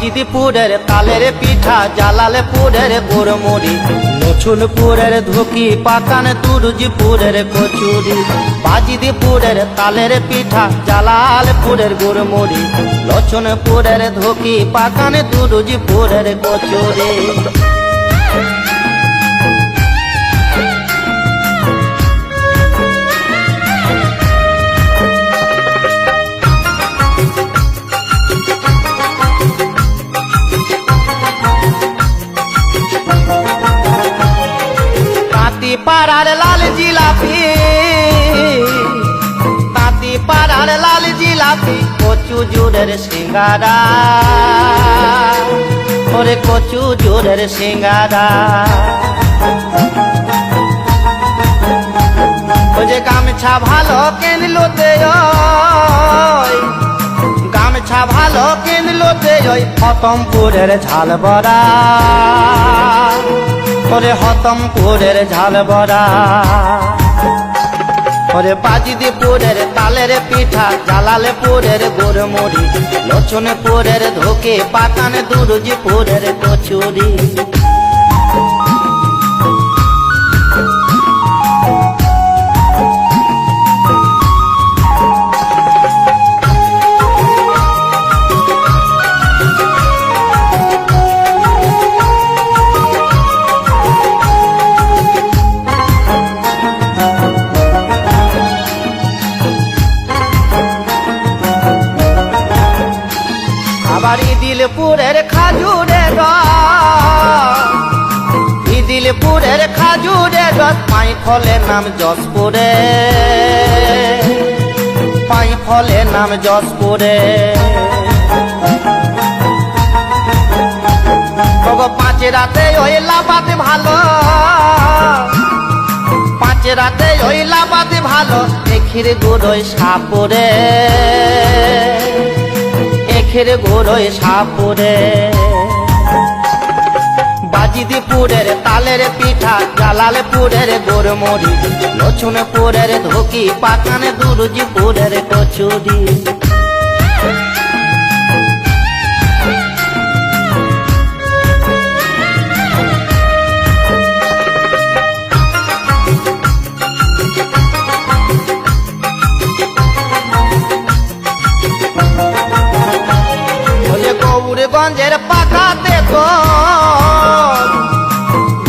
বাজিদপুরের তালের পিঠা, জালালপুরের গুড়মুড়ি, নছুনপুরের ধুকি, পাকান তুরুজপুরের কচুরি। বাজিদপুরের তালের পিঠা, জালালপুরের গুড়মুড়ি, লছনপুরের ধুকি, পাকান তুরুজপুরের কচুরি। পাড়ার লাল জিলাপি, তাঁতি পাড়ার লাল জিলাপি, কচু জোরের সিঙ্গারা, ওরে কচু জোরের সিঙ্গারা। ও যে গামছা ভালো কিনলোতে, গামছা ভালো কিনলোতে, ওই হতমপুরের ঝাল বড়া, ওরে হতমপুরের ঝাল বড়া। ওরে বাজিদপুরের তালের পিঠা, জালালপুরের গুড়মুড়ি, লছনপুরের ধুকি, পাকান তুরুজপুরের কচুরি। আবার ইদিলপুরের খাজুরের রস, ইদিলপুরের খাজুরের রস, পাই ফলের নাম যশপুরে, পাই ফলের নাম যশপুরে। পাঁচ রাতে ওই লাবাতে ভালো, পাঁচ রাতে ওই লাবাতে ভালো, এখির গুড়োয় সাপুরে, এখির গুড়োয় সাপুরে। বাজিদপুরের তালের পিঠা, জালালপুরের গুড়মুড়ি, লছনপুরের ধুকি, পাকান তুরুজপুরের কচুরি। গৌরগঞ্জের পাকাতে তোল,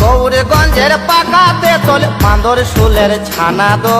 গৌরগঞ্জের পাকাতে তোল, বাঁদর শুলের ছানা দো।